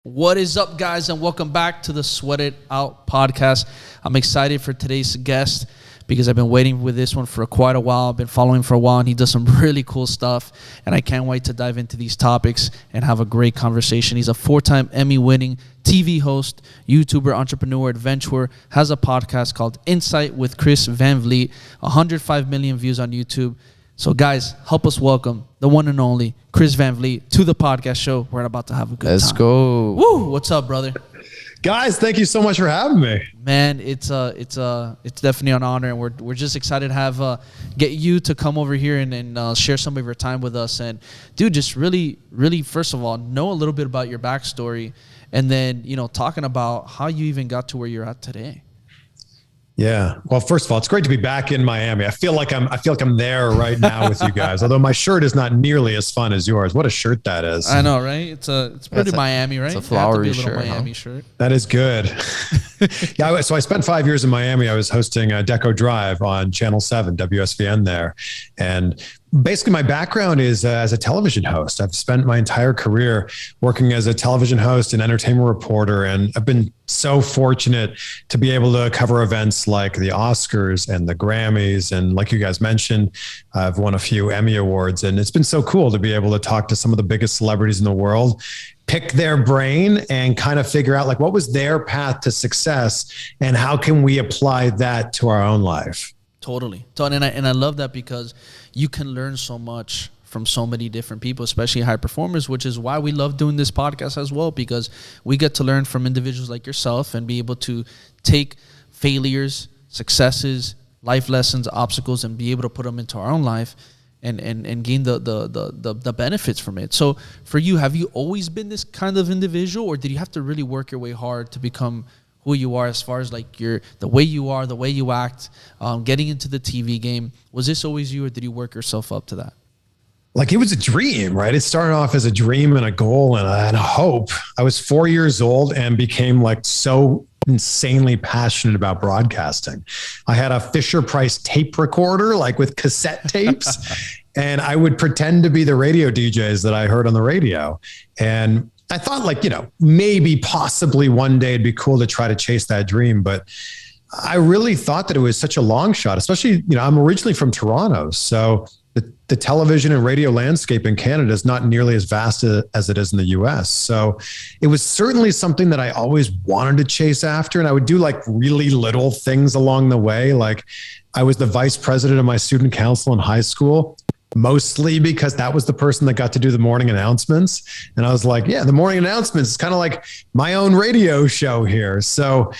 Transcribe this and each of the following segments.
What is up, guys, and welcome back to the Sweat It Out podcast. I'm excited for today's guest because I've been waiting with this one for quite a while. I've been following him for a while, and he does some really cool stuff, and I can't wait to dive into these topics and have a great conversation. He's a 4-time Emmy-winning TV host, YouTuber, entrepreneur, adventurer, has a podcast called Insight with Chris Van Vliet, 105 million views on YouTube. So, guys, help us welcome the one and only Chris Van Vliet to the podcast show. We're about to have a good time. Let's go. Woo! What's up, brother? Guys, thank you so much for having me. Man, it's definitely an honor, and we're just excited to have get you to come over here and share some of your time with us. And dude, just really, first of all, know a little bit about your backstory, and then talking about how you even got to where you're at today. Yeah. Well, first of all, it's great to be back in Miami. I feel like I'm there right now with you guys. Although my shirt is not nearly as fun as yours. What a shirt that is. I know, right? It's pretty Miami, right? It's a flowery shirt. Miami huh? shirt. That is good. Yeah. So I spent 5 years in Miami. I was hosting Deco Drive on Channel 7, WSVN there. And basically my background is as a television host. I've spent my entire career working as a television host and entertainment reporter. And I've been so fortunate to be able to cover events like the Oscars and the Grammys. And like you guys mentioned, I've won a few Emmy awards, and it's been so cool to be able to talk to some of the biggest celebrities in the world, pick their brain and kind of figure out like what was their path to success and how can we apply that to our own life. Totally. And I love that because you can learn so much from so many different people, especially high performers, which is why we love doing this podcast as well, because we get to learn from individuals like yourself and be able to take failures, successes, life lessons, obstacles, and be able to put them into our own life and gain the benefits from it. So for you, have you always been this kind of individual, or did you have to really work your way hard to become who you are, as far as like the way you are, the way you act, getting into the TV game? Was this always you, or did you work yourself up to that? Like, it was a dream, right? It started off as a dream and a goal and a hope. I was 4 years old and became like so insanely passionate about broadcasting. I had a Fisher-Price tape recorder, like with cassette tapes, and I would pretend to be the radio DJs that I heard on the radio. And I thought maybe possibly one day it'd be cool to try to chase that dream. But I really thought that it was such a long shot, especially, I'm originally from Toronto. So the television and radio landscape in Canada is not nearly as vast as it is in the US. So it was certainly something that I always wanted to chase after. And I would do like really little things along the way. Like, I was the vice president of my student council in high school, mostly because that was the person that got to do the morning announcements. And I was like, yeah, the morning announcements is kind of like my own radio show here. So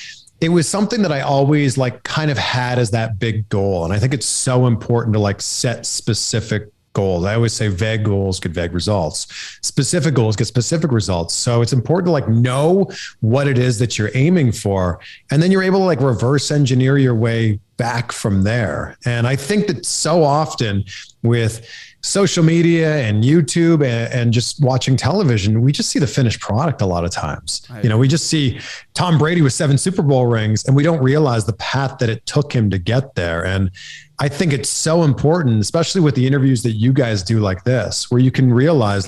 it was something that I always kind of had as that big goal. And I think it's so important to set specific goals. I always say vague goals get vague results. Specific goals get specific results. So it's important to know what it is that you're aiming for. And then you're able to reverse engineer your way back from there. And I think that so often with social media and YouTube and just watching television, we just see the finished product a lot of times. Right. We just see Tom Brady with 7 Super Bowl rings, and we don't realize the path that it took him to get there. And I think it's so important, especially with the interviews that you guys do like this, where you can realize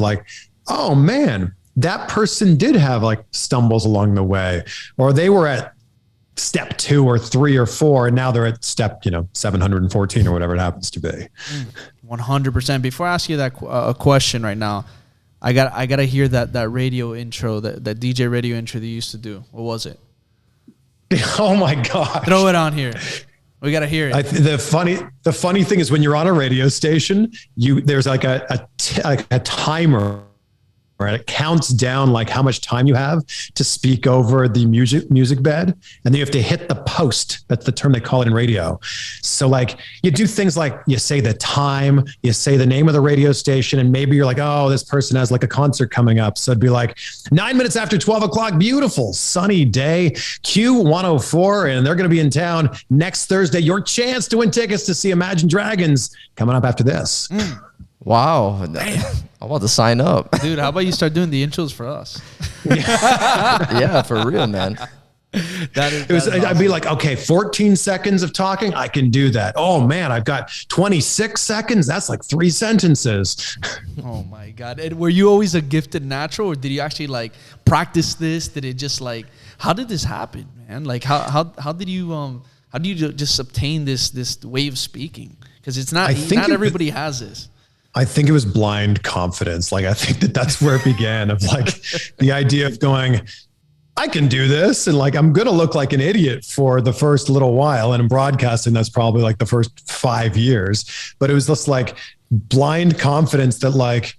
oh man, that person did have stumbles along the way, or they were at step 2 or 3 or 4, and now they're at step 714 or whatever it happens to be. 100%. Before I ask you that a question right now, I gotta hear that radio intro, that DJ radio intro that you used to do. What was it? Oh my God! Throw it on here. We gotta hear it. The funny thing is, when you're on a radio station, there's a timer. Right? It counts down how much time you have to speak over the music bed. And then you have to hit the post. That's the term they call it in radio. So you do things like you say the time, you say the name of the radio station, and maybe you're oh, this person has a concert coming up. So it'd be 9 minutes after 12 o'clock, beautiful sunny day, Q104, and they're going to be in town next Thursday. Your chance to win tickets to see Imagine Dragons coming up after this. Wow. I'm about to sign up. Dude, how about you start doing the intros for us? Yeah, for real, man. I'd be like, okay, 14 seconds of talking, I can do that. Oh man, I've got 26 seconds. That's like 3 sentences. Oh my God. And were you always a gifted natural, or did you actually like practice this? Did it just like, how did this happen, man? Like how did you just obtain this way of speaking? Because it's not everybody has this. I think it was blind confidence. Like, I think that's where it began, of like the idea of going, I can do this. And like, I'm going to look like an idiot for the first little while. And in broadcasting, that's probably like the first 5 years, but it was just like blind confidence that like,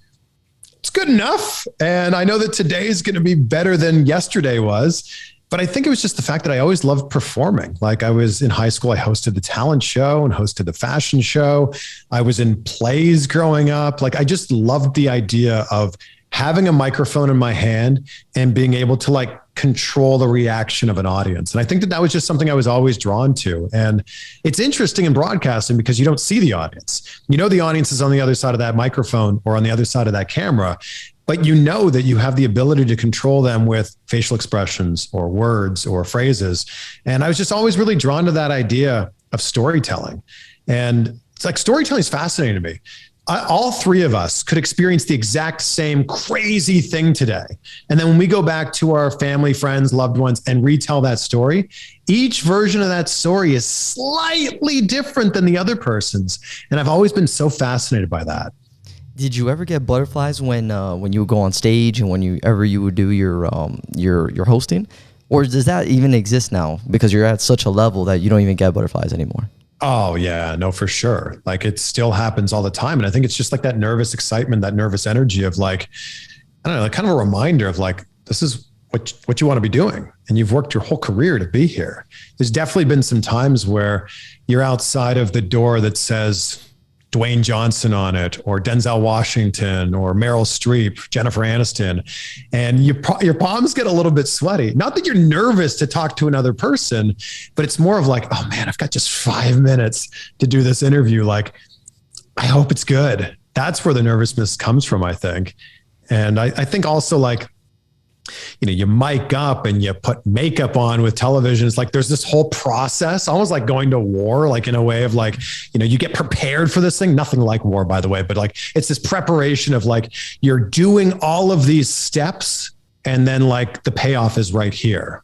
it's good enough. And I know that today is going to be better than yesterday was. But I think it was just the fact that I always loved performing. Like, I was in high school, I hosted the talent show and hosted the fashion show. I was in plays growing up. Like, I just loved the idea of having a microphone in my hand and being able to like control the reaction of an audience. And I think that was just something I was always drawn to. And it's interesting in broadcasting because you don't see the audience. You know, the audience is on the other side of that microphone or on the other side of that camera. But you know that you have the ability to control them with facial expressions or words or phrases. And I was just always really drawn to that idea of storytelling. And it's like, storytelling is fascinating to me. All three of us could experience the exact same crazy thing today. And then when we go back to our family, friends, loved ones, and retell that story, each version of that story is slightly different than the other person's. And I've always been so fascinated by that. Did you ever get butterflies when you would go on stage and whenever you would do your hosting, or does that even exist now because you're at such a level that you don't even get butterflies anymore? Oh yeah, no, for sure. Like, it still happens all the time. And I think it's just like that nervous excitement, that nervous energy of like, I don't know, like kind of a reminder of like, this is what you want to be doing. And you've worked your whole career to be here. There's definitely been some times where you're outside of the door that says Dwayne Johnson on it, or Denzel Washington, or Meryl Streep, Jennifer Aniston, and your palms get a little bit sweaty. Not that you're nervous to talk to another person, but it's more of like, oh man, I've got just 5 minutes to do this interview. Like, I hope it's good. That's where the nervousness comes from, I think. And I think also like, you know, you mic up and you put makeup on with television. It's like, there's this whole process, almost like going to war, like in a way of like, you know, you get prepared for this thing. Nothing like war, by the way, but like, it's this preparation of like, you're doing all of these steps and then like the payoff is right here.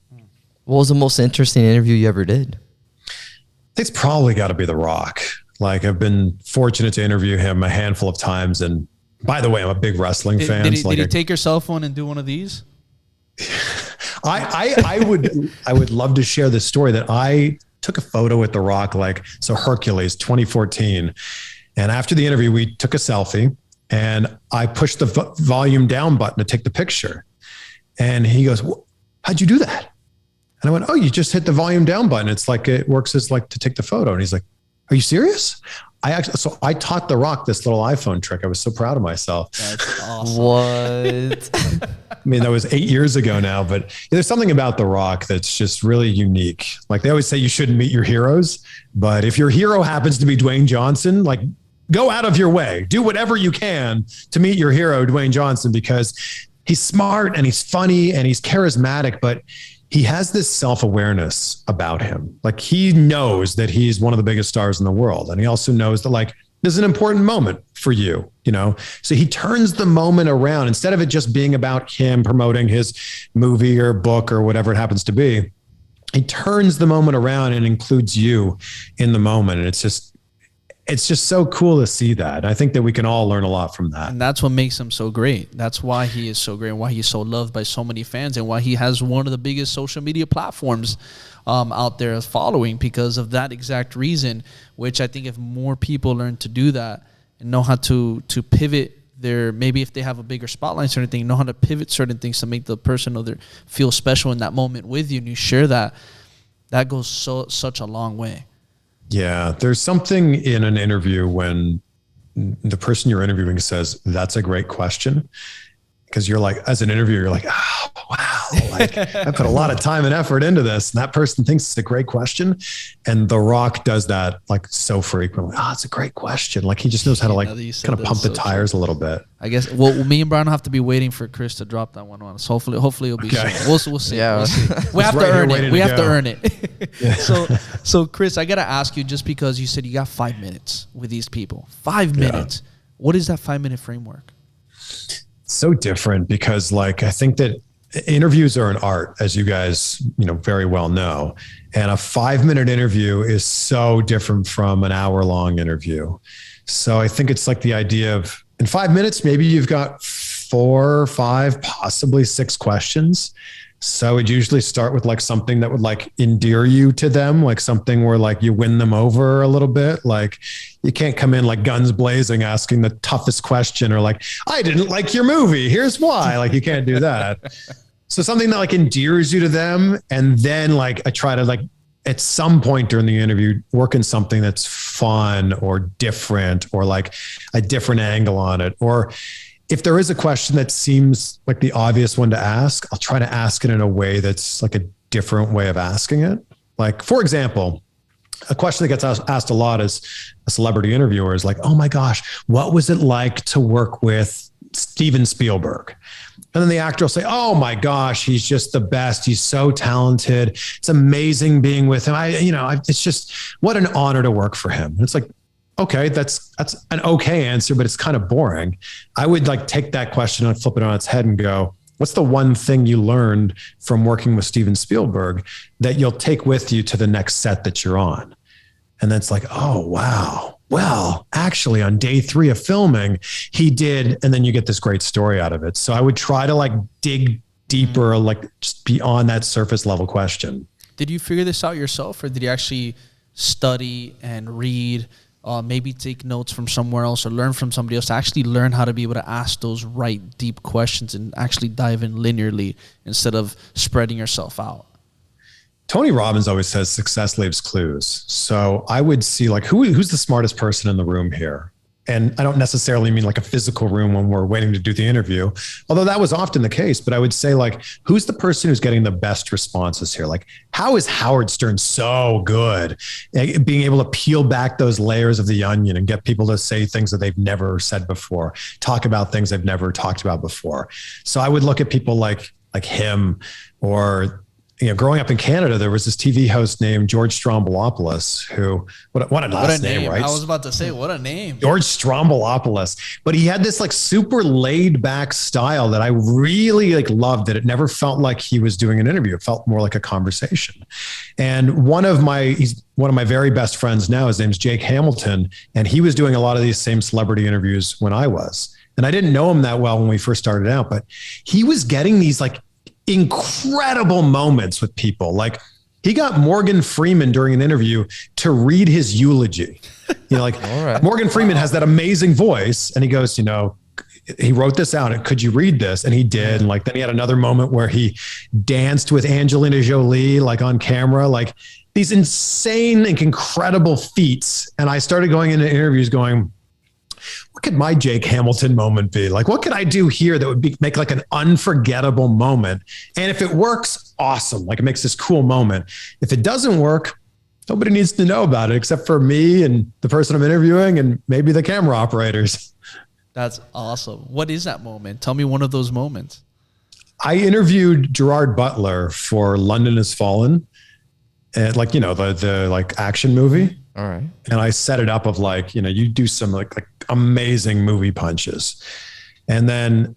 What was the most interesting interview you ever did? It's probably got to be The Rock. Like, I've been fortunate to interview him a handful of times. And by the way, I'm a big wrestling fan. Did he take your cell phone and do one of these? I would love to share this story that I took a photo with The Rock, like, so Hercules 2014. And after the interview, we took a selfie and I pushed the volume down button to take the picture. And he goes, how'd you do that? And I went, oh, you just hit the volume down button. It's like, it works as like to take the photo. And he's like, are you serious? I taught The Rock this little iPhone trick. I was so proud of myself. That's awesome. What? I mean, that was 8 years ago now, but there's something about The Rock that's just really unique. Like, they always say you shouldn't meet your heroes, but if your hero happens to be Dwayne Johnson, like, go out of your way, do whatever you can to meet your hero, Dwayne Johnson, because he's smart and he's funny and he's charismatic, but he has this self-awareness about him. Like, he knows that he's one of the biggest stars in the world. And he also knows that, like, this is an important moment for you, you know? So he turns the moment around. Instead of it just being about him promoting his movie or book or whatever it happens to be, he turns the moment around and includes you in the moment. And it's just so cool to see that. I think that we can all learn a lot from that. And that's what makes him so great. That's why he is so great and why he's so loved by so many fans and why he has one of the biggest social media platforms out there following, because of that exact reason, which I think if more people learn to do that and know how to pivot their, maybe if they have a bigger spotlight or anything, know how to pivot certain things to make the person feel special in that moment with you, and you share that goes such a long way. Yeah, there's something in an interview when the person you're interviewing says, that's a great question. Because you're like, as an interviewer, you're like, oh, wow. Like, I put a lot of time and effort into this, and that person thinks it's a great question. And The Rock does that like so frequently. Oh, it's a great question. Like, he just knows how to like kind of pump the tires a little bit. I guess. Well, me and Bryan will have to be waiting for Chris to drop that one on us. Hopefully it'll be soon. We'll see. Yeah. We'll see. We have to earn it. We have to earn it. Yeah. So Chris, I gotta ask you, just because you said you got 5 minutes with these people, 5 minutes. What is that 5-minute framework? So different, because like, I think that interviews are an art, as you guys, very well know. And a 5-minute interview is so different from an hour-long interview. So I think it's like the idea of, in 5 minutes, maybe you've got 4 or 5, possibly 6 questions. So it usually start with like something that would like endear you to them, like something where like you win them over a little bit. Like, you can't come in like guns blazing, asking the toughest question, or like, I didn't like your movie, here's why. Like, you can't do that. So something that like endears you to them. And then like, I try to like, at some point during the interview, work in something that's fun or different, or like a different angle on it. Or if there is a question that seems like the obvious one to ask, I'll try to ask it in a way that's like a different way of asking it. Like, for example, a question that gets asked a lot as a celebrity interviewer is like, oh my gosh, what was it like to work with Steven Spielberg? And then the actor will say, oh my gosh, he's just the best. He's so talented. It's amazing being with him. It's just, what an honor to work for him. And it's like, okay, that's an okay answer, but it's kind of boring. I would like take that question and flip it on its head and go, what's the one thing you learned from working with Steven Spielberg that you'll take with you to the next set that you're on? And then it's like, oh, wow. Well, actually on day 3 of filming, he did, and then you get this great story out of it. So I would try to like dig deeper, like just beyond that surface level question. Did you figure this out yourself, or did you actually study and read, maybe take notes from somewhere else, or learn from somebody else to actually learn how to be able to ask those right deep questions and actually dive in linearly instead of spreading yourself out? Tony Robbins always says success leaves clues. So I would see like, who's the smartest person in the room here? And I don't necessarily mean like a physical room when we're waiting to do the interview, although that was often the case. But I would say like, who's the person who's getting the best responses here? Like, how is Howard Stern so good at being able to peel back those layers of the onion and get people to say things that they've never said before, talk about things they've never talked about before? So I would look at people like him, or growing up in Canada, there was this TV host named George Stroumboulopoulos, who, what a last name, right? I was about to say, what a name. George Stroumboulopoulos. But he had this like super laid back style that I really like loved, that it never felt like he was doing an interview. It felt more like a conversation. And he's one of my very best friends now. His name's Jake Hamilton. And he was doing a lot of these same celebrity interviews when I was. And I didn't know him that well when we first started out, but he was getting these like incredible moments with people. Like, he got Morgan Freeman during an interview to read his eulogy. Right. Morgan Freeman has that amazing voice, and he goes, he wrote this out, and could you read this? And he did. And like, then he had another moment where he danced with Angelina Jolie, like on camera, like these insane and incredible feats. And I started going into interviews going, what could my Jake Hamilton moment be? Like, what could I do here that would make like an unforgettable moment? And if it works, awesome. Like, it makes this cool moment. If it doesn't work, nobody needs to know about it except for me and the person I'm interviewing and maybe the camera operators. That's awesome. What is that moment? Tell me one of those moments. I interviewed Gerard Butler for London Has Fallen, and like, the like action movie. All right. And I set it up of like, you do some like amazing movie punches. And then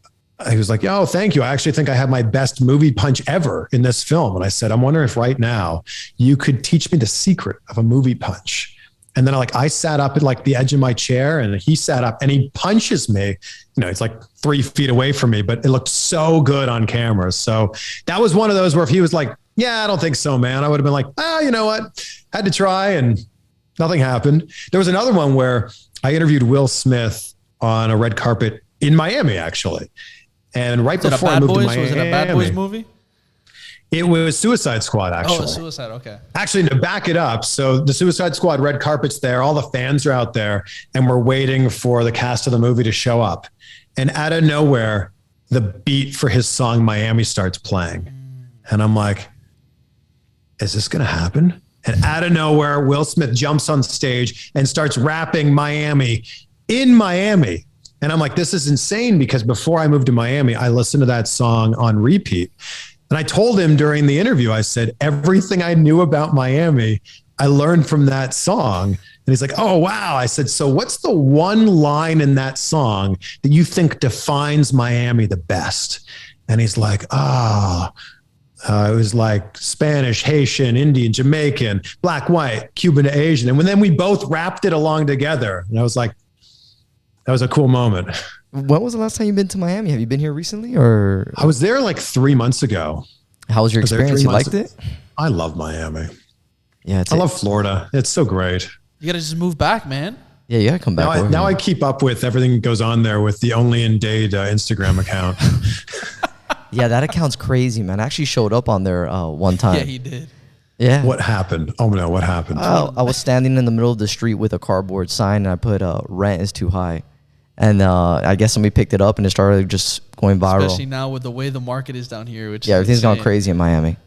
he was like, oh, thank you. I actually think I had my best movie punch ever in this film. And I said, I'm wondering if right now you could teach me the secret of a movie punch. And then I sat up at like the edge of my chair, and he sat up and he punches me. It's like 3 feet away from me, but it looked so good on camera. So that was one of those where if he was like, yeah, I don't think so, man, I would have been like, you know what? Had to try, and nothing happened. There was another one where I interviewed Will Smith on a red carpet in Miami, actually. And right before I moved to Miami. Was it a Bad Boys movie? It was Suicide Squad, actually. Oh, Suicide, okay. Actually, to back it up, so the Suicide Squad red carpet's there, all the fans are out there, and we're waiting for the cast of the movie to show up. And out of nowhere, the beat for his song Miami starts playing. And I'm like, is this going to happen? And out of nowhere, Will Smith jumps on stage and starts rapping Miami in Miami. And I'm like, this is insane, because before I moved to Miami, I listened to that song on repeat. And I told him during the interview, I said, everything I knew about Miami, I learned from that song. And he's like, oh, wow. I said, so what's the one line in that song that you think defines Miami the best? And he's like, it was like Spanish, Haitian, Indian, Jamaican, black, white, Cuban, Asian. And then we both rapped it along together. And I was like, that was a cool moment. When was the last time you've been to Miami? Have you been here recently, or? I was there like 3 months ago. How was your experience? You liked it? I love Miami. Yeah, I love Florida. It's so great. You got to just move back, man. Yeah, you got to come back. Now I keep up with everything that goes on there with the Only in Dade Instagram account. Yeah, that account's crazy, man. I actually showed up on there one time. Yeah, he did. Yeah. What happened? Oh no, what happened? I was standing in the middle of the street with a cardboard sign, and I put rent is too high. And I guess somebody picked it up and it started just going viral. Especially now with the way the market is down here. Which everything's insane. gone crazy in Miami.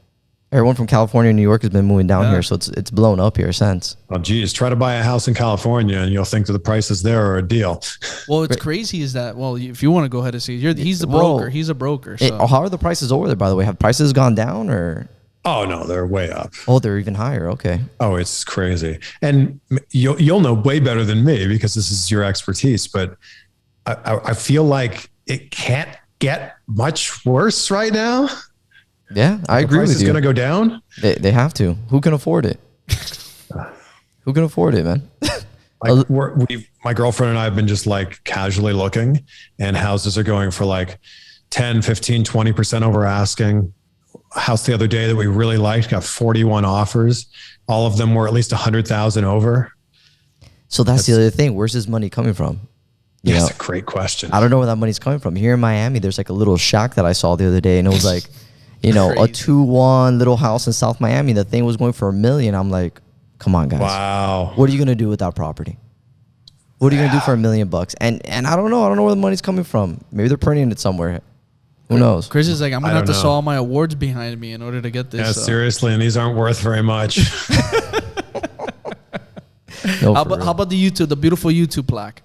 Everyone from California and New York has been moving down here, so it's blown up here since. Oh, geez, try to buy a house in California and you'll think that the prices there are a deal. Well, it's crazy is that, if you want to go ahead and see, he's the broker. He's a broker. So. How are the prices over there, by the way? Have prices gone down or? Oh, no, they're way up. Oh, they're even higher. Okay. Oh, it's crazy. And you'll know way better than me because this is your expertise, but I feel like it can't get much worse right now. Yeah, I agree with you. The price is going to go down? They have to. Who can afford it? Who can afford it, man? My girlfriend and I have been just like casually looking, and houses are going for like 10, 15, 20% over asking. House the other day that we really liked got 41 offers. All of them were at least 100,000 over. So that's the other thing. Where's this money coming from? That's a great question. I don't know where that money's coming from. Here in Miami, there's like a little shack that I saw the other day, and it was like, a 2-1 little house in South Miami. The thing was going for $1 million. I'm like, come on, guys. Wow. What are you gonna do with that property? What are you gonna do for $1 million? And I don't know. I don't know where the money's coming from. Maybe they're printing it somewhere. Who knows? Chris is like, I'm gonna have to saw all my awards behind me in order to get this. Yeah, seriously, and these aren't worth very much. How about the YouTube, the beautiful YouTube plaque?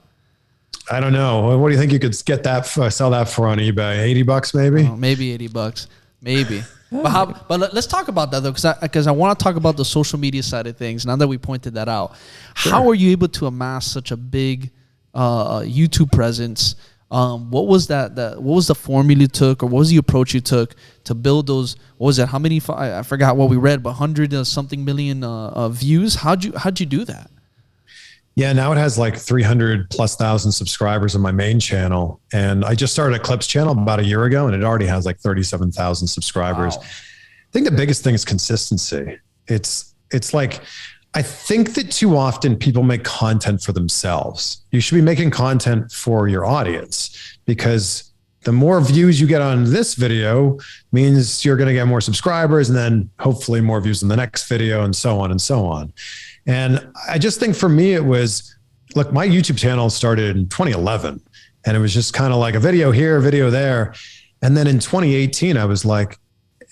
I don't know. What do you think you could get that sell that for on eBay? $80 maybe? Oh, maybe $80. Maybe. But let's talk about that though, because I want to talk about the social media side of things. Now that we pointed that out, Sure. How are you able to amass such a big YouTube presence? What was that? What was the formula you took, or what was the approach you took to build those? What was it? How many? I forgot what we read, but 100-something million views. How'd you do that? Yeah, now it has like 300,000+ subscribers on my main channel. And I just started a clips channel about a year ago, and it already has like 37,000 subscribers. Wow. I think the biggest thing is consistency. It's like, I think that too often people make content for themselves. You should be making content for your audience, because the more views you get on this video means you're going to get more subscribers, and then hopefully more views in the next video, and so on and so on. And I just think for me, it was, look, my YouTube channel started in 2011, and it was just kind of like a video here, a video there. And then in 2018, I was like,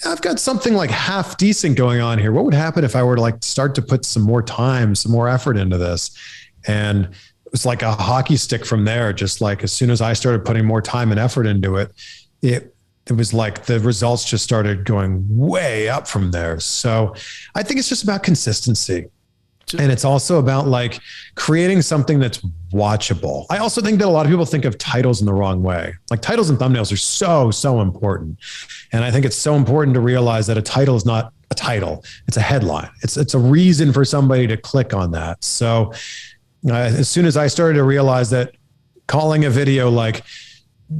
I've got something like half decent going on here. What would happen if I were to like start to put some more time, some more effort into this? And it was like a hockey stick from there. Just like as soon as I started putting more time and effort into it, it was like the results just started going way up from there. So I think it's just about consistency. And it's also about like creating something that's watchable. I also think that a lot of people think of titles in the wrong way. Like titles and thumbnails are so important. And I think it's so important to realize that a title is not a title. It's a headline. It's a reason for somebody to click on that. So as soon as I started to realize that calling a video like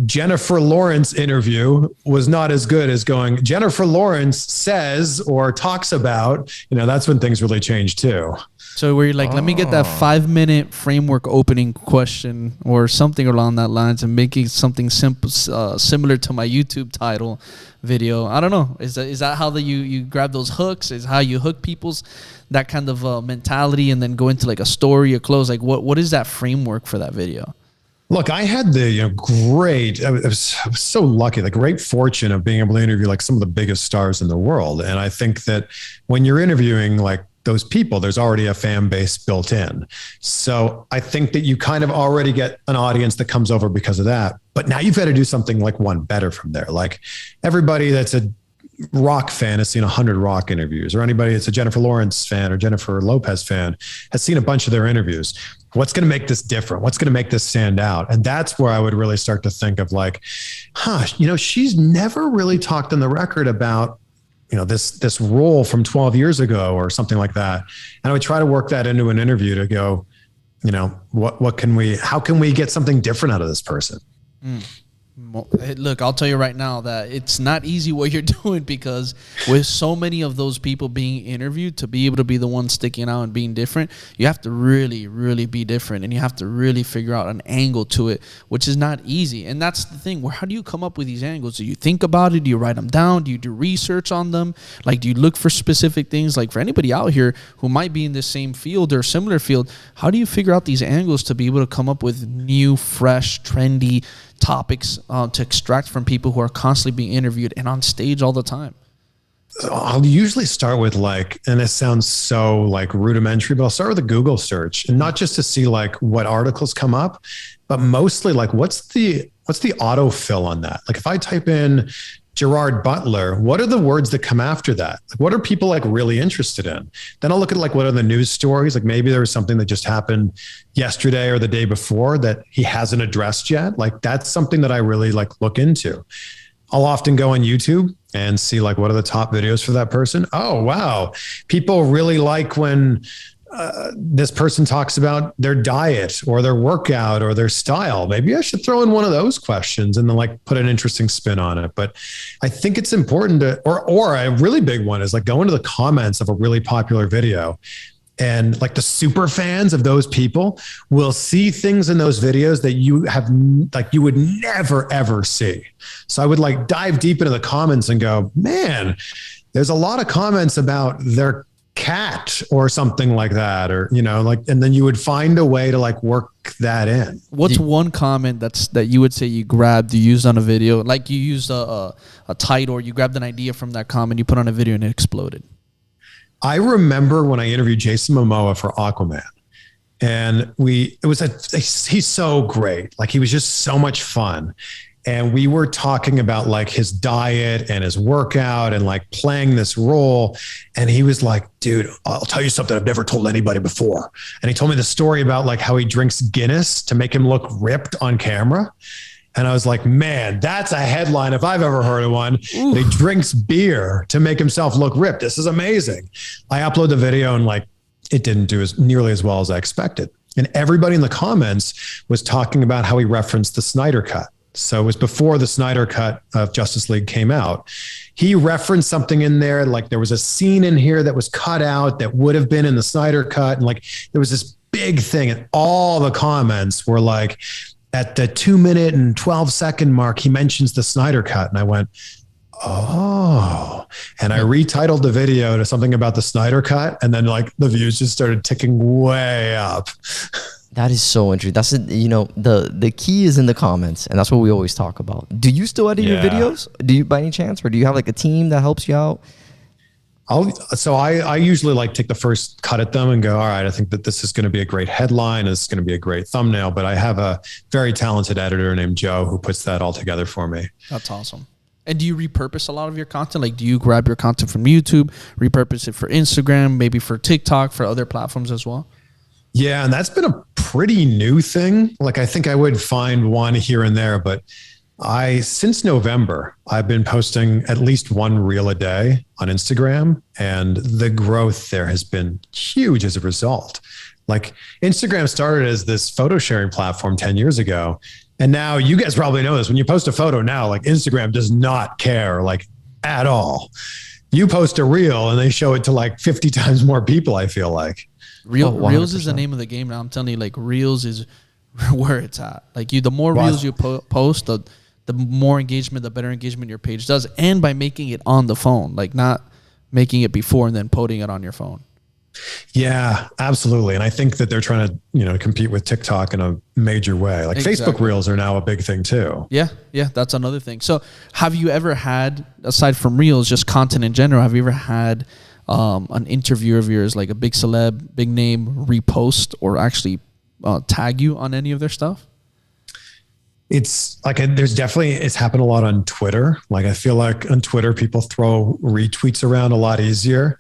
Jennifer Lawrence interview was not as good as going Jennifer Lawrence says or talks about, that's when things really changed too. So where you're like, let me get that 5-minute framework opening question or something along that lines, and making something simple, similar to my YouTube title video. I don't know. Is that how you grab those hooks? Is how you hook people's that kind of mentality, and then go into like a story or close? Like what is that framework for that video? Look, I had the great. I was so lucky, the great fortune of being able to interview like some of the biggest stars in the world. And I think that when you're interviewing like those people, there's already a fan base built in. So I think that you kind of already get an audience that comes over because of that. But now you've got to do something like one better from there. Like everybody that's a rock fan has seen 100 rock interviews, or anybody that's a Jennifer Lawrence fan or Jennifer Lopez fan has seen a bunch of their interviews. What's going to make this different? What's going to make this stand out? And that's where I would really start to think of like, she's never really talked on the record about, this role from 12 years ago or something like that. And I would try to work that into an interview to go, how can we get something different out of this person? Look, I'll tell you right now that it's not easy what you're doing, because with so many of those people being interviewed, to be able to be the one sticking out and being different, you have to really, really be different, and you have to really figure out an angle to it, which is not easy. And that's the thing. How do you come up with these angles? Do you think about it? Do you write them down? Do you do research on them? Like, do you look for specific things? Like, for anybody out here who might be in the same field or similar field, how do you figure out these angles to be able to come up with new, fresh, trendy topics to extract from people who are constantly being interviewed and on stage all the time? I'll usually start with and it sounds so like rudimentary, but I'll start with a Google search, and not just to see like what articles come up, but mostly like what's the autofill on that? Like if I type in Gerard Butler, what are the words that come after that? Like what are people like really interested in? Then I'll look at like what are the news stories? Like maybe there was something that just happened yesterday or the day before that he hasn't addressed yet. Like that's something that I really like look into. I'll often go on YouTube and see like what are the top videos for that person. Oh, wow. People really like when this person talks about their diet or their workout or their style. Maybe I should throw in one of those questions and then like put an interesting spin on it. But I think it's important to, or a really big one is like go into the comments of a really popular video. And like the super fans of those people will see things in those videos that you would never, ever see. So I would like dive deep into the comments and go, man, there's a lot of comments about their cat or something like that, or and then you would find a way to like work that in. What's one comment that you would say you grabbed, you used on a video, like you used a title, or you grabbed an idea from that comment, you put on a video and it exploded? I remember when I interviewed Jason Momoa for Aquaman, and he's so great. Like he was just so much fun. And we were talking about like his diet and his workout and like playing this role. And he was like, dude, I'll tell you something I've never told anybody before. And he told me the story about like how he drinks Guinness to make him look ripped on camera. And I was like, man, that's a headline if I've ever heard of one. Ooh. He drinks beer to make himself look ripped. This is amazing. I upload the video and like, it didn't do nearly as well as I expected. And everybody in the comments was talking about how he referenced the Snyder Cut. So it was before the Snyder Cut of Justice League came out. He referenced something in there, like there was a scene in here that was cut out that would have been in the Snyder Cut. And like there was this big thing, and all the comments were like, at the 2 minute and 12 second mark, he mentions the Snyder Cut. And I went, oh, and I retitled the video to something about the Snyder Cut. And then like the views just started ticking way up. That is so interesting. That's the key is in the comments, and that's what we always talk about. Do you still edit your videos? Do you, by any chance, or do you have like a team that helps you out? I usually like take the first cut at them and go, all right, I think that this is going to be a great headline. This is going to be a great thumbnail, but I have a very talented editor named Joe who puts that all together for me. That's awesome. And do you repurpose a lot of your content? Like, do you grab your content from YouTube, repurpose it for Instagram, maybe for TikTok, for other platforms as well? Yeah. And that's been a pretty new thing. Like, I think I would find one here and there, but since November, I've been posting at least one reel a day on Instagram, and the growth there has been huge as a result. Like, Instagram started as this photo sharing platform 10 years ago. And now you guys probably know this. When you post a photo now, like, Instagram does not care, like, at all. You post a reel and they show it to like 50 times more people, I feel like. Reels is the name of the game now. I'm telling you, like, Reels is where it's at. Like, the more Reels you post, the more engagement, the better engagement your page does. And by making it on the phone, like not making it before and then putting it on your phone. Yeah, absolutely. And I think that they're trying to, compete with TikTok in a major way. Like Facebook Reels are now a big thing too. Yeah, that's another thing. So have you ever had, aside from Reels, just content in general, have you ever had an interview of yours, like a big celeb, big name, repost or actually tag you on any of their stuff? It's like it's happened a lot on Twitter. Like I feel like on Twitter, people throw retweets around a lot easier,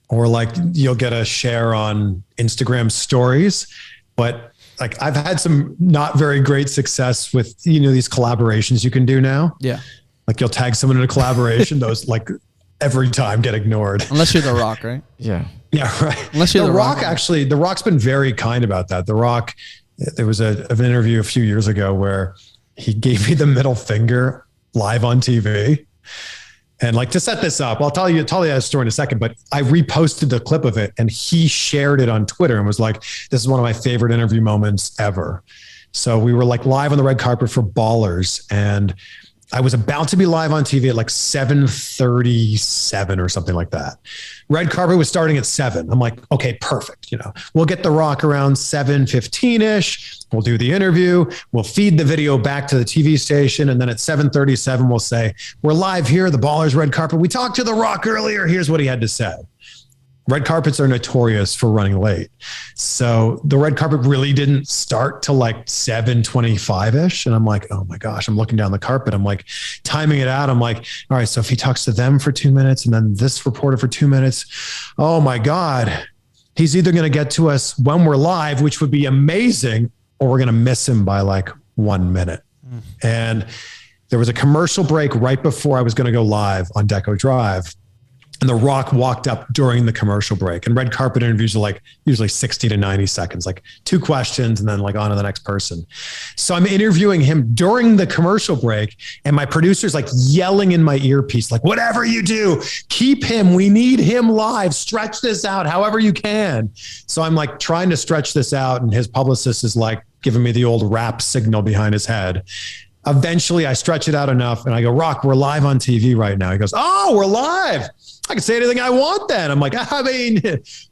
or like you'll get a share on Instagram stories. But like I've had some not very great success with, these collaborations you can do now. Yeah. Like you'll tag someone in a collaboration, those like every time get ignored. Unless you're The Rock, right? Yeah. Yeah, right. Unless you're The Rock, actually, The Rock's been very kind about that. The Rock, there was an interview a few years ago where he gave me the middle finger live on TV. And like to set this up, I'll tell you that story in a second, but I reposted the clip of it and he shared it on Twitter and was like, this is one of my favorite interview moments ever. So we were like live on the red carpet for Ballers, and I was about to be live on TV at like 7:37 or something like that. Red carpet was starting at 7. I'm like, okay, perfect. We'll get The Rock around 7:15-ish. We'll do the interview. We'll feed the video back to the TV station. And then at 7:37, we'll say, we're live here, the Ballers red carpet. We talked to The Rock earlier. Here's what he had to say. Red carpets are notorious for running late. So the red carpet really didn't start till like 7:25-ish. And I'm like, oh my gosh, I'm looking down the carpet. I'm like timing it out. I'm like, all right, so if he talks to them for 2 minutes and then this reporter for 2 minutes, oh my God, he's either going to get to us when we're live, which would be amazing, or we're going to miss him by like 1 minute. And there was a commercial break right before I was going to go live on Deco Drive. And The Rock walked up during the commercial break. And red carpet interviews are like usually 60 to 90 seconds, like 2 questions and then like on to the next person. So I'm interviewing him during the commercial break, and my producer's like yelling in my earpiece, like, whatever you do, keep him. We need him live. Stretch this out however you can. So I'm like trying to stretch this out, and his publicist is like giving me the old rap signal behind his head. Eventually I stretch it out enough and I go, Rock, we're live on TV right now. He goes, oh, we're live. I can say anything I want then. I'm like, I mean,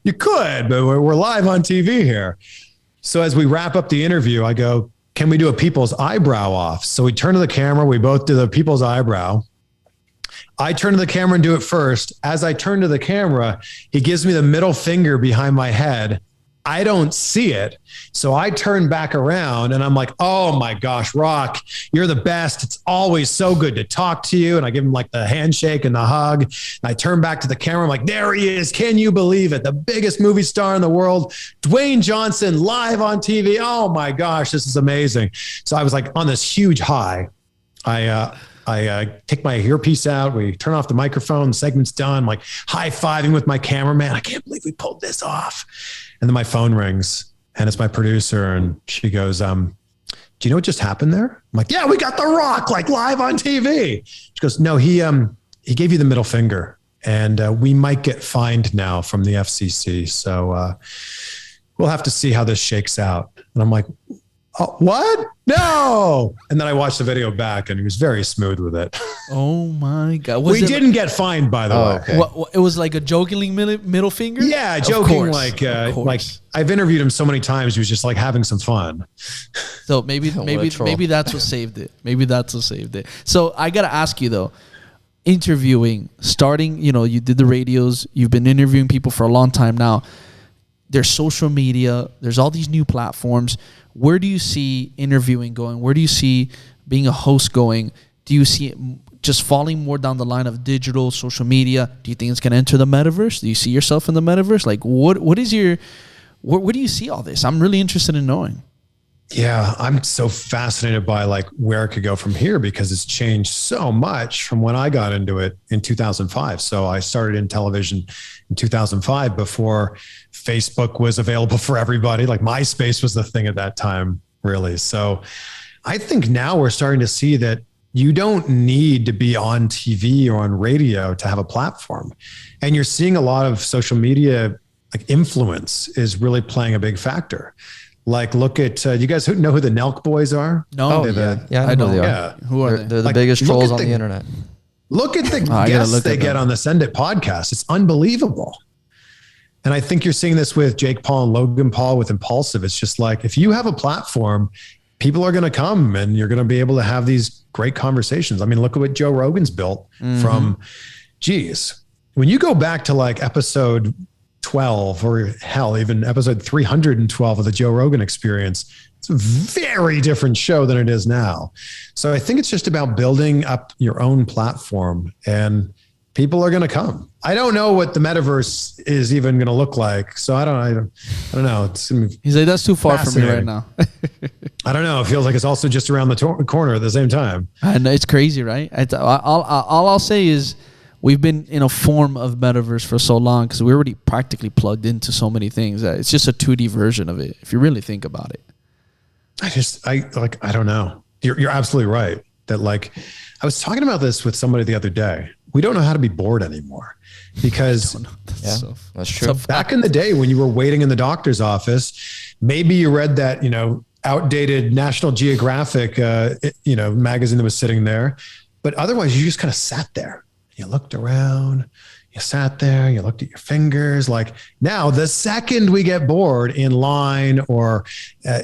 you could, but we're live on TV here. So as we wrap up the interview, I go, can we do a people's eyebrow off? So we turn to the camera. We both do the people's eyebrow. I turn to the camera and do it first. As I turn to the camera, he gives me the middle finger behind my head. I don't see it. So I turn back around and I'm like, oh my gosh, Rock, you're the best. It's always so good to talk to you. And I give him like the handshake and the hug. And I turn back to the camera. I'm like, there he is. Can you believe it? The biggest movie star in the world, Dwayne Johnson, live on TV. Oh my gosh, this is amazing. So I was like on this huge high. I take my earpiece out. We turn off the microphone. The segment's done. I'm like high-fiving with my cameraman. I can't believe we pulled this off. And then my phone rings and it's my producer. And she goes, do you know what just happened there? I'm like, yeah, we got The Rock like live on TV. She goes, no, he gave you the middle finger, and we might get fined now from the FCC. So we'll have to see how this shakes out. And I'm like, oh, what? No. And then I watched the video back and he was very smooth with it. Oh my God. We didn't get fined, by the way. Okay. It was like a jokingly middle finger? Yeah, joking. Like I've interviewed him so many times. He was just like having some fun. So maybe that's what saved it. Maybe that's what saved it. So I got to ask you though, interviewing, starting, you did the radios, you've been interviewing people for a long time now. There's social media, there's all these new platforms. Where do you see interviewing going? Where do you see being a host going? Do you see it just falling more down the line of digital, social media? Do you think it's going to enter the metaverse? Do you see yourself in the metaverse? Like, where do you see all this? I'm really interested in knowing. Yeah, I'm so fascinated by like where it could go from here, because it's changed so much from when I got into it in 2005. So I started in television in 2005 before Facebook was available for everybody. Like MySpace was the thing at that time, really. So I think now we're starting to see that you don't need to be on TV or on radio to have a platform. And you're seeing a lot of social media, like influence is really playing a big factor. Like, look at, you guys know who the Nelk Boys are? No. Yeah, I know they are. Yeah. Who are they? They're the biggest trolls on the internet. Look at the guests they get on the Send It podcast. It's unbelievable. And I think you're seeing this with Jake Paul and Logan Paul with Impulsive. It's just like, if you have a platform, people are going to come and you're going to be able to have these great conversations. I mean, look at what Joe Rogan's built from, geez, when you go back to like episode 12 or hell, even episode 312 of the Joe Rogan Experience, it's a very different show than it is now. So I think it's just about building up your own platform, and people are going to come. I don't know what the metaverse is even going to look like. So I don't know. He's like, that's too far from me right now. I don't know. It feels like it's also just around the corner at the same time. I know, it's crazy, right? All I'll say is we've been in a form of metaverse for so long because we're already practically plugged into so many things that it's just a 2D version of it, if you really think about it. I don't know. You're absolutely right. That like, I was talking about this with somebody the other day. We don't know how to be bored anymore because that's true. Back in the day when you were waiting in the doctor's office, maybe you read that, outdated National Geographic, magazine that was sitting there, but otherwise you just kind of sat there. You looked around, you sat there, you looked at your fingers. Like now, the second we get bored in line or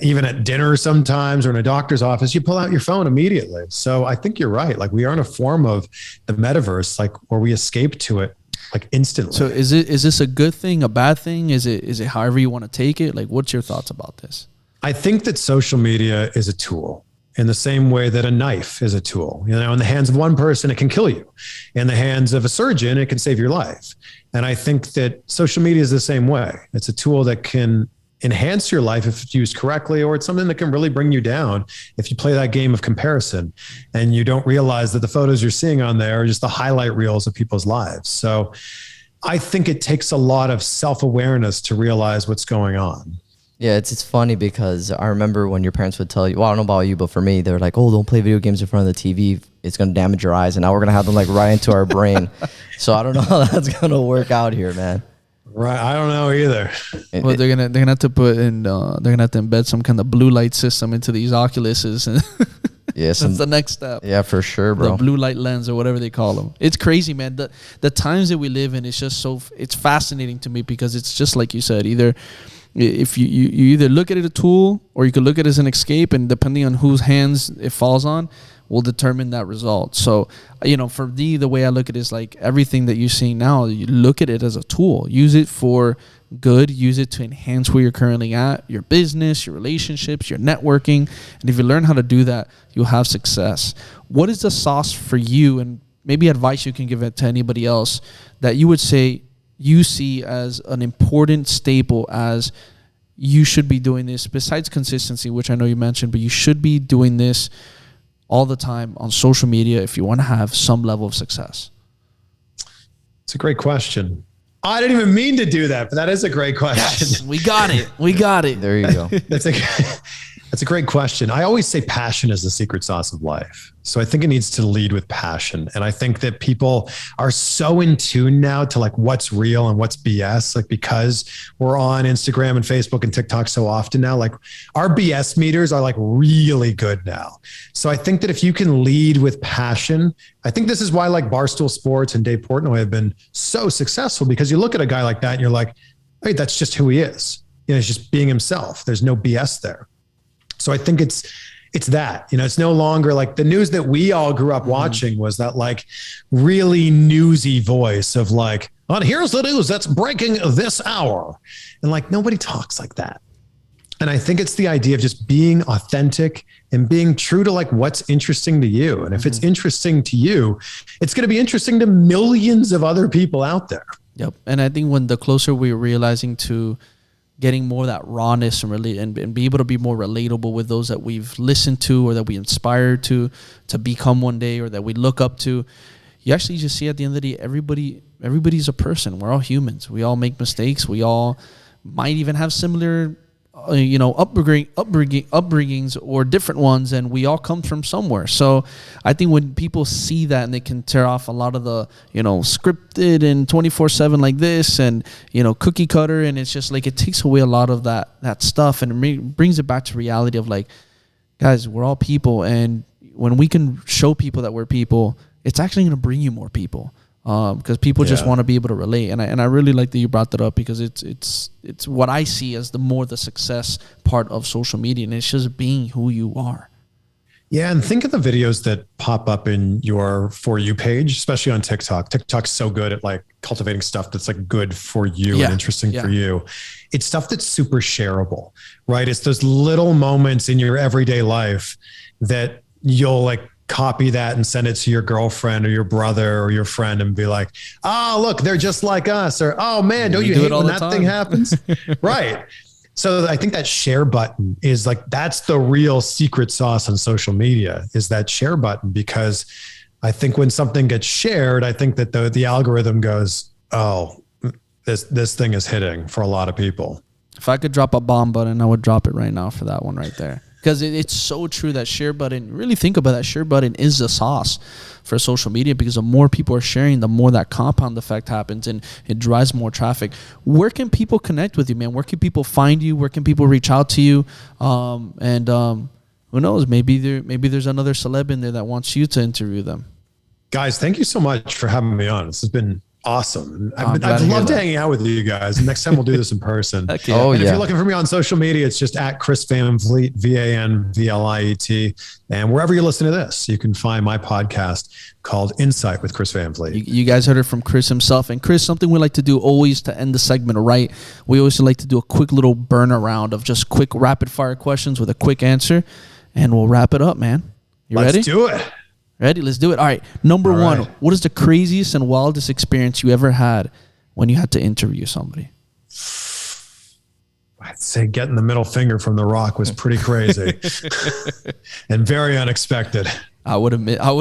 even at dinner sometimes or in a doctor's office, you pull out your phone immediately. So I think you're right. Like we are in a form of the metaverse, like where we escape to it like instantly. So is this a good thing, a bad thing? Is it however you want to take it? Like, what's your thoughts about this? I think that social media is a tool. In the same way that a knife is a tool, in the hands of one person, it can kill you. In the hands of a surgeon, it can save your life. And I think that social media is the same way. It's a tool that can enhance your life if it's used correctly, or it's something that can really bring you down if you play that game of comparison and you don't realize that the photos you're seeing on there are just the highlight reels of people's lives. So I think it takes a lot of self-awareness to realize what's going on. Yeah, it's funny because I remember when your parents would tell you, well, I don't know about you, but for me, they're like, oh, don't play video games in front of the TV. It's going to damage your eyes. And now we're going to have them like right into our brain. So I don't know how that's going to work out here, man. Right. I don't know either. Well, they're gonna have to put in, they're going to have to embed some kind of blue light system into these Oculuses. Yeah, that's the next step. Yeah, for sure, bro. The blue light lens or whatever they call them. It's crazy, man. The times that we live in, it's just it's fascinating to me because it's just like you said, either if you either look at it as a tool or you could look at it as an escape, and depending on whose hands it falls on will determine that result. So, for me, the way I look at it is like everything that you're seeing now, you look at it as a tool. Use it for good. Use it to enhance where you're currently at, your business, your relationships, your networking. And if you learn how to do that, you'll have success. What is the sauce for you, and maybe advice you can give it to anybody else that you would say you see as an important staple, as you should be doing this besides consistency, which I know you mentioned, but you should be doing this all the time on social media if you want to have some level of success? It's a great question. I didn't even mean to do that, but that is a great question. Yes, we got it. We got it. There you go. That's a great question. I always say passion is the secret sauce of life. So I think it needs to lead with passion. And I think that people are so in tune now to like what's real and what's BS, like because we're on Instagram and Facebook and TikTok so often now, like our BS meters are like really good now. So I think that if you can lead with passion, I think this is why like Barstool Sports and Dave Portnoy have been so successful, because you look at a guy like that and you're like, hey, that's just who he is. He's just being himself. There's no BS there. So I think it's that, it's no longer like the news that we all grew up watching was that like really newsy voice of like, oh, here's the news that's breaking this hour. And like, nobody talks like that. And I think it's the idea of just being authentic and being true to like what's interesting to you. And if it's interesting to you, it's going to be interesting to millions of other people out there. Yep. And I think when the closer we're realizing to getting more of that rawness and really and be able to be more relatable with those that we've listened to or that we inspire to become one day or that we look up to, you actually just see at the end of the day, everybody's a person. We're all humans. We all make mistakes. We all might even have similar upbringings or different ones, and we all come from somewhere. So I think when people see that and they can tear off a lot of the scripted and 24/7 like this and cookie cutter, and it's just like it takes away a lot of that stuff and it brings it back to reality of like, guys, we're all people, and when we can show people that we're people, it's actually going to bring you more people. because people just want to be able to relate. And I really like that you brought that up, because it's what I see as the success part of social media, and it's just being who you are. Yeah, and think of the videos that pop up in your For You page, especially on TikTok. TikTok's so good at like cultivating stuff that's like good for you and interesting for you. It's stuff that's super shareable, right? It's those little moments in your everyday life that you'll like copy that and send it to your girlfriend or your brother or your friend and be like, oh, look, they're just like us. Or, oh man, don't you hate when that thing happens? Right. So I think that share button is like, that's the real secret sauce on social media, is that share button. Because I think when something gets shared, I think that the algorithm goes, oh, this thing is hitting for a lot of people. If I could drop a bomb button, I would drop it right now for that one right there. Because it's so true, that share button, really think about that share button is the sauce for social media, because the more people are sharing, the more that compound effect happens and it drives more traffic. Where can people connect with you, man? Where can people find you? Where can people reach out to you? Who knows? Maybe there's another celeb in there that wants you to interview them. Guys, thank you so much for having me on. This has been awesome. I've loved hanging out with you guys. Next time we'll do this in person. Yeah. If you're looking for me on social media, it's just at Chris Van Vliet, VANVLIET. And wherever you listen to this, you can find my podcast called Insight with Chris Van Vliet. You guys heard it from Chris himself. And Chris, something we like to do always to end the segment right, we always like to do a quick little burner round of just quick rapid fire questions with a quick answer. And we'll wrap it up, man. Ready? Let's do it. Ready? Let's do it. All right. Number one, what is the craziest and wildest experience you ever had when you had to interview somebody? I'd say getting the middle finger from The Rock was pretty crazy and very unexpected. I would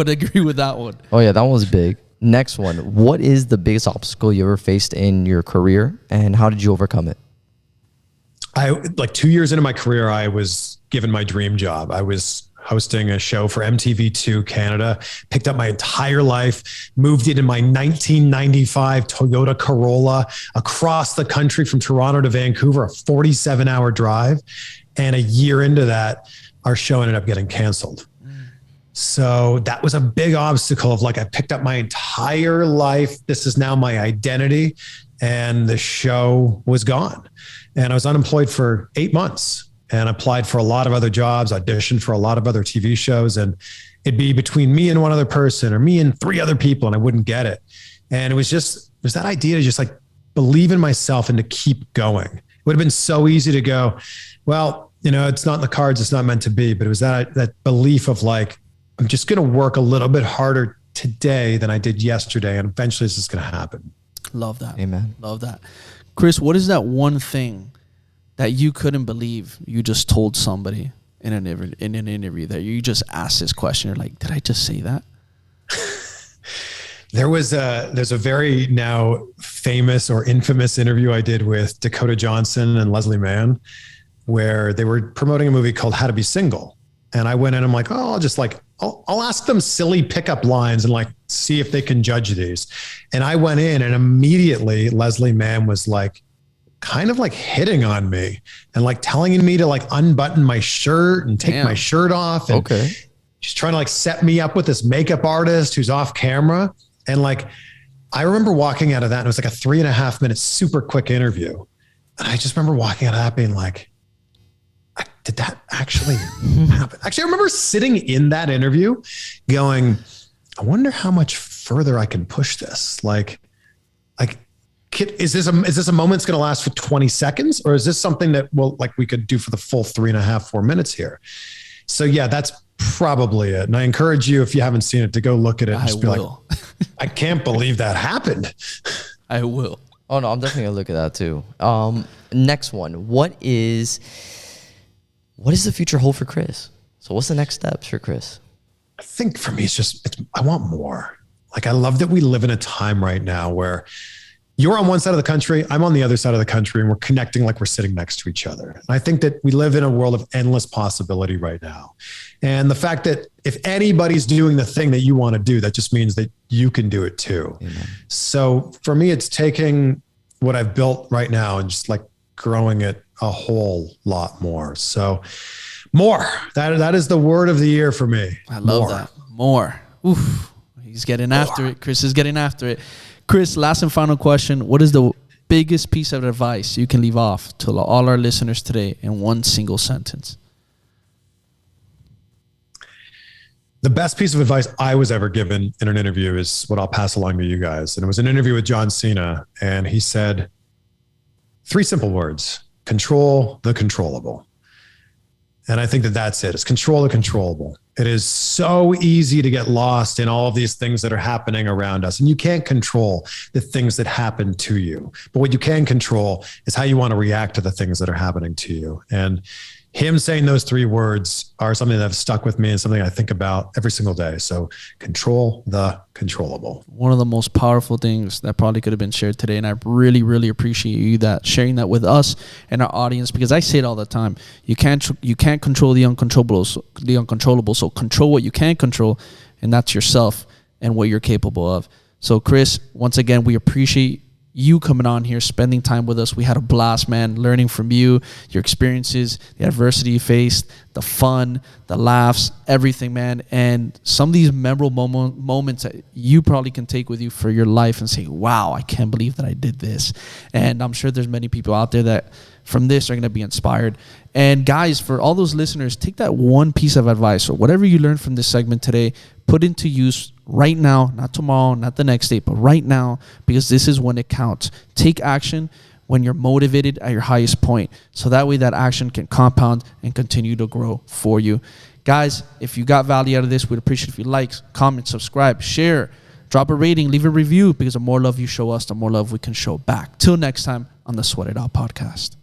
agree with that one. Oh yeah, that one was big. Next one. What is the biggest obstacle you ever faced in your career, and how did you overcome it? Like 2 years into my career, I was given my dream job. I was hosting a show for MTV2 Canada, picked up my entire life, moved it in my 1995 Toyota Corolla across the country from Toronto to Vancouver, a 47-hour drive. And a year into that, our show ended up getting canceled. So that was a big obstacle of like, I picked up my entire life. This is now my identity. And the show was gone. And I was unemployed for 8 months. And applied for a lot of other jobs, auditioned for a lot of other TV shows. And it'd be between me and one other person or me and 3 other people, and I wouldn't get it. And it was that idea to just like believe in myself and to keep going. It would have been so easy to go, well, it's not in the cards, it's not meant to be. But it was that belief of like, I'm just going to work a little bit harder today than I did yesterday. And eventually this is going to happen. Love that. Amen. Love that. Chris, what is that one thing that you couldn't believe you just told somebody in an interview that you just asked this question? You're like, did I just say that? There's a very now famous or infamous interview I did with Deco Johnson and Leslie Mann, where they were promoting a movie called How to Be Single. And I went in, I'm like, oh, I'll ask them silly pickup lines and like see if they can judge these. And I went in and immediately Leslie Mann was like, kind of like hitting on me and like telling me to like unbutton my shirt and take my shirt off. And she's trying to like set me up with this makeup artist who's off camera. And like, I remember walking out of that and it was like a 3.5 minute, super quick interview. And I just remember walking out of that being like, did that actually happen? Actually, I remember sitting in that interview going, I wonder how much further I can push this. Like, is this a moment that's going to last for 20 seconds, or is this something that we could do for the full 3.5, 4 minutes here? So yeah, that's probably it. And I encourage you, if you haven't seen it, to go look at it and just be like, I can't believe that happened. I will. Oh no, I'm definitely gonna look at that too. Next one. What is the future hold for Chris? So what's the next steps for Chris? I think for me, I want more. Like, I love that we live in a time right now where you're on one side of the country, I'm on the other side of the country, and we're connecting like we're sitting next to each other. And I think that we live in a world of endless possibility right now. And the fact that if anybody's doing the thing that you want to do, that just means that you can do it too. Amen. So for me, it's taking what I've built right now and just like growing it a whole lot more. So more, that is the word of the year for me. I love that. More. Oof. He's getting after it. Chris is getting after it. Chris, last and final question. What is the biggest piece of advice you can leave off to all our listeners today in one single sentence? The best piece of advice I was ever given in an interview is what I'll pass along to you guys. And it was an interview with John Cena. And he said 3 simple words: control the controllable. And I think that that's it. It's control the controllable. It is so easy to get lost in all of these things that are happening around us. And you can't control the things that happen to you. But what you can control is how you want to react to the things that are happening to you. And him saying those 3 words are something that have stuck with me and something I think about every single day. So control the controllable. One of the most powerful things that probably could have been shared today. And I really, really appreciate you sharing that with us and our audience, because I say it all the time. You can't control the uncontrollable. So control what you can control, and that's yourself and what you're capable of. So Chris, once again, we appreciate you coming on here, spending time with us. We had a blast, man, learning from you, your experiences, the adversity you faced, the fun, the laughs, everything, man. And some of these memorable moments that you probably can take with you for your life and say, wow, I can't believe that I did this. And I'm sure there's many people out there that from this are going to be inspired. And guys, for all those listeners, take that one piece of advice or whatever you learned from this segment today, put into use right now, not tomorrow, not the next day, but right now, because this is when it counts. Take action when you're motivated at your highest point. So that way that action can compound and continue to grow for you. Guys, if you got value out of this, we'd appreciate if you like, comment, subscribe, share, drop a rating, leave a review, because the more love you show us, the more love we can show back. Till next time on the Sweat It Out podcast.